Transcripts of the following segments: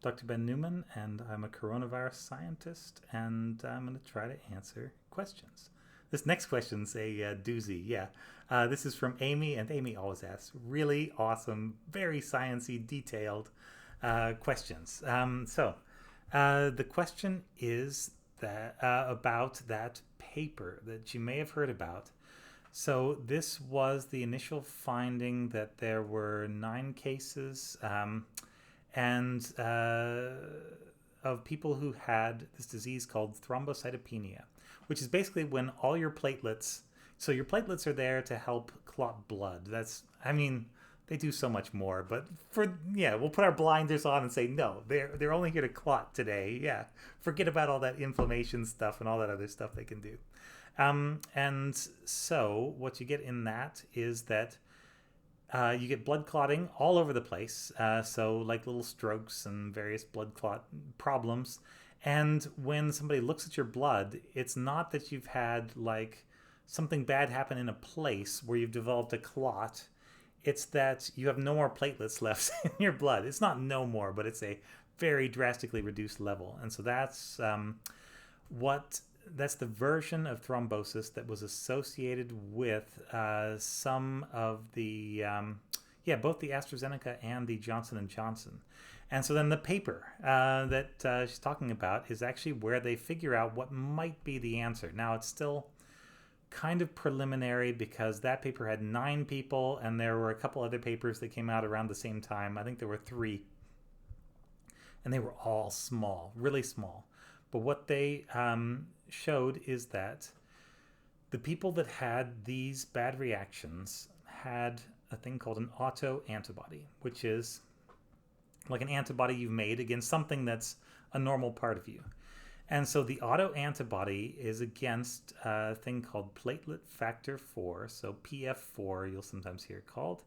Dr. Ben Newman, and I'm a coronavirus scientist, and I'm going to try to answer questions. This next question's a doozy. Yeah, this is from Amy, and Amy always asks really awesome, very sciencey, detailed questions. The question is that about that paper that you may have heard about. So this was the initial finding that there were 9 cases and of people who had this disease called thrombocytopenia, which is basically when all your platelets, so your platelets are there to help clot blood. They do so much more, but we'll put our blinders on and say no, they're only here to clot today. Yeah, forget about all that inflammation stuff and all that other stuff they can do. And so what you get in that is that you get blood clotting all over the place, so like little strokes and various blood clot problems. And when somebody looks at your blood, it's not that you've had like something bad happen in a place where you've developed a clot. It's that you have no more platelets left in your blood. It's not no more, but it's a very drastically reduced level. And so that's the version of thrombosis that was associated with some of the both the AstraZeneca and the Johnson & Johnson. And so then the paper that she's talking about is actually where they figure out what might be the answer. Now, it's still kind of preliminary because that paper had 9 people, and there were a couple other papers that came out around the same time. I think there were 3, and they were all small, really small. But what they showed is that the people that had these bad reactions had a thing called an autoantibody, which is like an antibody you've made against something that's a normal part of you. And so the autoantibody is against a thing called platelet factor 4, so PF4 you'll sometimes hear it called,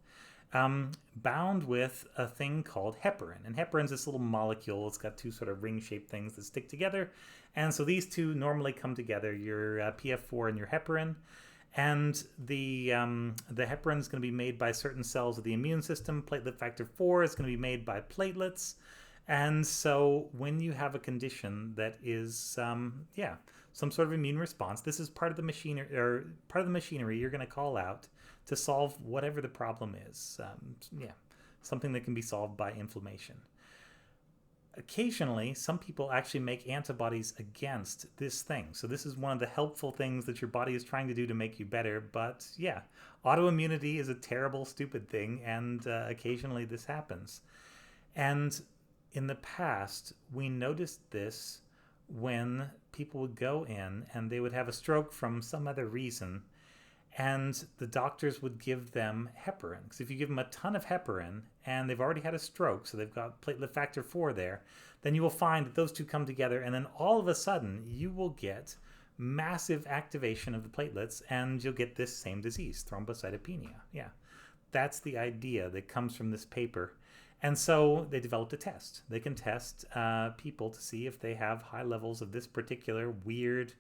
bound with a thing called heparin. And heparin's this little molecule. It's got 2 sort of ring-shaped things that stick together. And so these 2 normally come together, your PF4 and your heparin. And the heparin is going to be made by certain cells of the immune system. Platelet factor 4 is going to be made by platelets. And so when you have a condition that is, some sort of immune response, this is part of the machinery you're going to call out to solve whatever the problem is. Something that can be solved by inflammation. Occasionally, some people actually make antibodies against this thing. So this is one of the helpful things that your body is trying to do to make you better. But autoimmunity is a terrible, stupid thing, and occasionally this happens. And in the past, we noticed this when people would go in and they would have a stroke from some other reason, and the doctors would give them heparin. Because if you give them a ton of heparin and they've already had a stroke, so they've got platelet factor 4 there, then you will find that those 2 come together, and then all of a sudden you will get massive activation of the platelets, and you'll get this same disease, thrombocytopenia. Yeah, that's the idea that comes from this paper. And so they developed a test. They can test people to see if they have high levels of this particular weird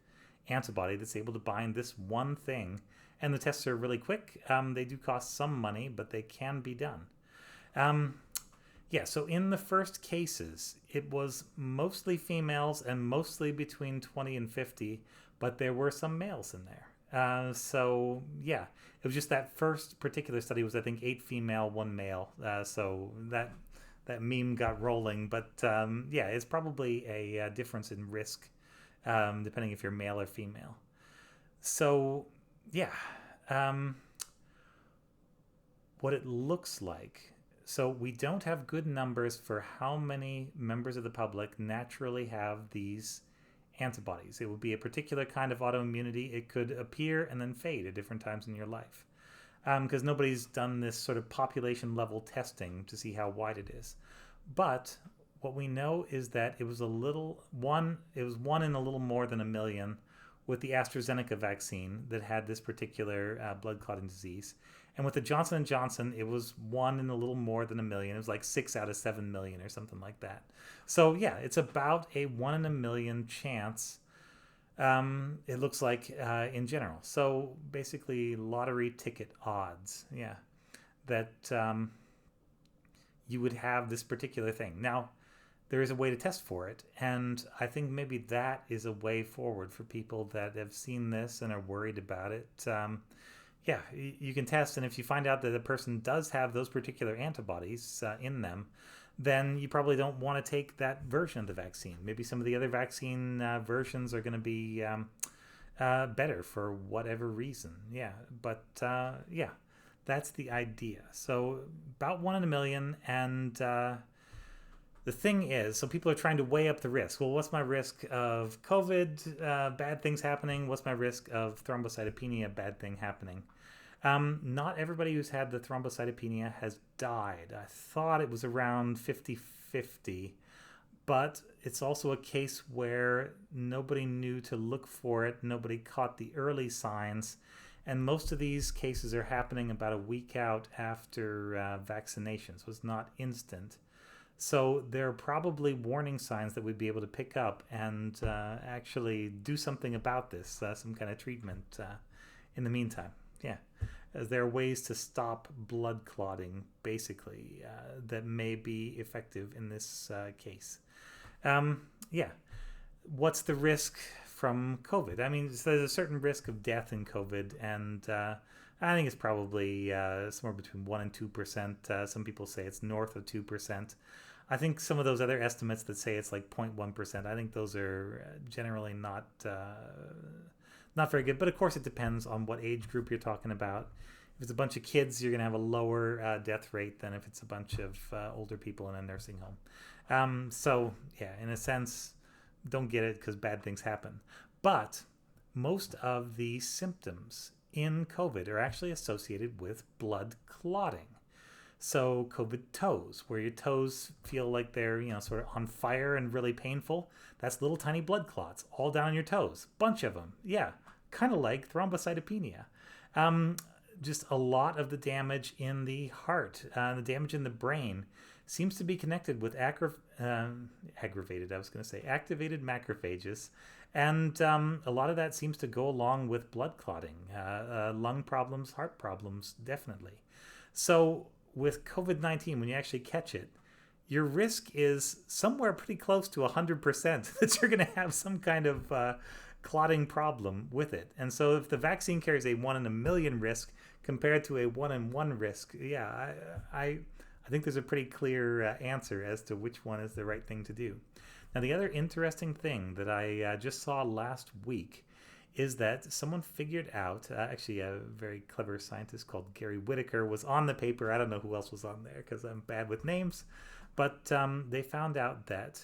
antibody that's able to bind this one thing. And the tests are really quick. They do cost some money, but they can be done. So in the first cases, it was mostly females and mostly between 20 and 50, but there were some males in there. It was just that first particular study was, I think, 8 female, 1 male. So that meme got rolling. But it's probably a difference in risk depending if you're male or female. So what it looks like. So we don't have good numbers for how many members of the public naturally have these antibodies. It would be a particular kind of autoimmunity. It could appear and then fade at different times in your life, because nobody's done this sort of population level testing to see how wide it is. But what we know is that it was one in a little more than 1 million with the AstraZeneca vaccine that had this particular blood clotting disease. And with the Johnson & Johnson, it was 1 in a little more than 1 million. It was like 6 out of 7 million or something like that. So it's about a 1 in 1 million chance, it looks like, in general. So basically lottery ticket odds, that you would have this particular thing. Now, there is a way to test for it. And I think maybe that is a way forward for people that have seen this and are worried about it. Yeah, you can test, and if you find out that a person does have those particular antibodies in them, then you probably don't want to take that version of the vaccine. Maybe some of the other vaccine versions are going to be better for whatever reason. Yeah, but yeah, that's the idea. So about 1 in a million, and the thing is, so people are trying to weigh up the risk. Well, what's my risk of COVID, bad things happening? What's my risk of thrombocytopenia, bad thing happening? Not everybody who's had the thrombocytopenia has died. I thought it was around 50-50, but it's also a case where nobody knew to look for it. Nobody caught the early signs. And most of these cases are happening about a week out after vaccinations. So it's not instant. So there are probably warning signs that we'd be able to pick up and actually do something about this, some kind of treatment in the meantime. Yeah, as there are ways to stop blood clotting, basically, that may be effective in this case. Yeah, what's the risk from COVID? I mean, so there's a certain risk of death in COVID, and I think it's probably somewhere between 1% and 2%. Some people say it's north of 2%. I think some of those other estimates that say it's like 0.1%, I think those are generally not very good. But of course, it depends on what age group you're talking about. If it's a bunch of kids, you're going to have a lower death rate than if it's a bunch of older people in a nursing home. So, yeah, in a sense, don't get it because bad things happen. But most of the symptoms in COVID are actually associated with blood clotting. So COVID toes, where your toes feel like they're, sort of on fire and really painful. That's little tiny blood clots all down your toes. Bunch of them. Yeah, kind of like thrombocytopenia. Just a lot of the damage in the heart, the damage in the brain seems to be connected with activated macrophages. And a lot of that seems to go along with blood clotting, lung problems, heart problems, definitely. So with COVID-19, when you actually catch it, your risk is somewhere pretty close to 100% that you're going to have some kind of clotting problem with it. And so if the vaccine carries a 1 in a million risk compared to a 1 in 1 risk, yeah, I think there's a pretty clear answer as to which one is the right thing to do. Now, the other interesting thing that I just saw last week is that someone figured out, actually a very clever scientist called Gary Whitaker was on the paper. I don't know who else was on there because I'm bad with names. But they found out that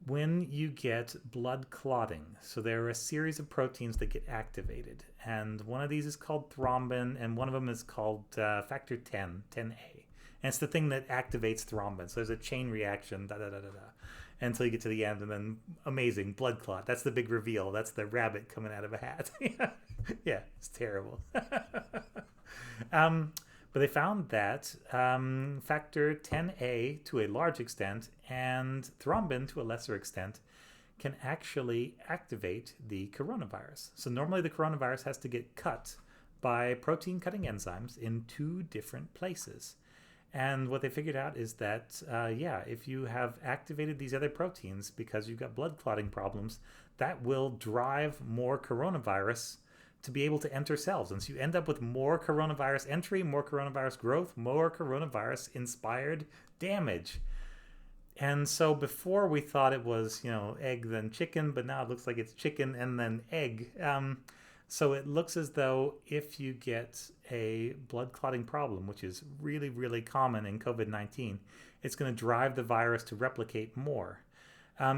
when you get blood clotting, so there are a series of proteins that get activated. And one of these is called thrombin, and one of them is called factor 10, 10A. And it's the thing that activates thrombin. So there's a chain reaction, until you get to the end, and then amazing blood clot. That's the big reveal. That's the rabbit coming out of a hat. Yeah, it's terrible. But they found that factor 10A to a large extent and thrombin to a lesser extent can actually activate the coronavirus. So normally the coronavirus has to get cut by protein cutting enzymes in 2 different places. And what they figured out is that, if you have activated these other proteins because you've got blood clotting problems, that will drive more coronavirus to be able to enter cells. And so you end up with more coronavirus entry, more coronavirus growth, more coronavirus-inspired damage. And so before we thought it was, egg then chicken, but now it looks like it's chicken and then egg. So it looks as though if you get a blood clotting problem, which is really, really common in COVID-19, it's going to drive the virus to replicate more.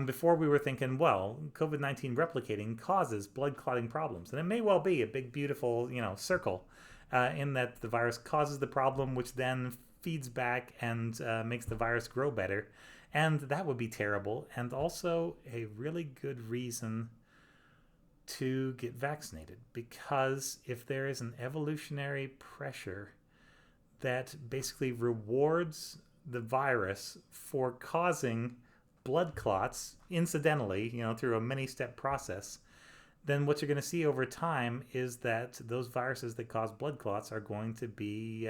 Before we were thinking, well, COVID-19 replicating causes blood clotting problems. And it may well be a big, beautiful, circle in that the virus causes the problem, which then feeds back and makes the virus grow better. And that would be terrible. And also a really good reason to get vaccinated, because if there is an evolutionary pressure that basically rewards the virus for causing blood clots incidentally, through a many-step process, then what you're going to see over time is that those viruses that cause blood clots are going to be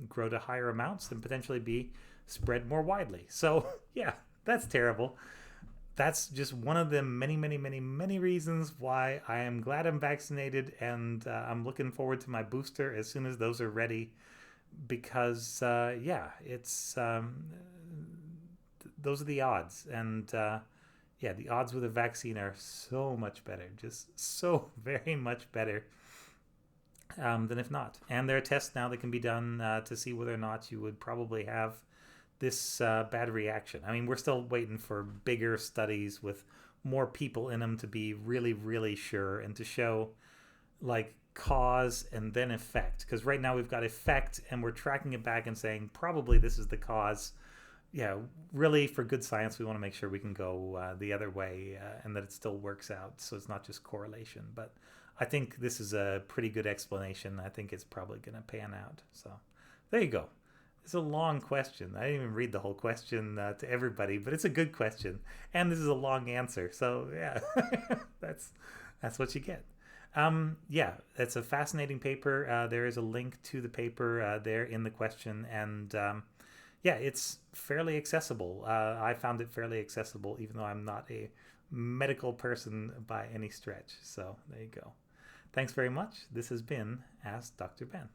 grow to higher amounts and potentially be spread more widely. So yeah, that's terrible. That's just one of the many, many, many, many reasons why I am glad I'm vaccinated, and I'm looking forward to my booster as soon as those are ready. Because yeah, it's those are the odds, and yeah, the odds with a vaccine are so much better, just so very much better than if not. And there are tests now that can be done to see whether or not you would probably have this bad reaction. I mean, we're still waiting for bigger studies with more people in them to be really, really sure and to show like cause and then effect. Because right now we've got effect and we're tracking it back and saying probably this is the cause. Yeah, really, for good science, we want to make sure we can go the other way and that it still works out. So it's not just correlation. But I think this is a pretty good explanation. I think it's probably going to pan out. So there you go. It's a long question. I didn't even read the whole question to everybody, but it's a good question, and this is a long answer. So yeah, that's what you get. Yeah, it's a fascinating paper. There is a link to the paper there in the question, and yeah, it's fairly accessible. I found it fairly accessible, even though I'm not a medical person by any stretch. So there you go. Thanks very much. This has been Ask Dr. Ben.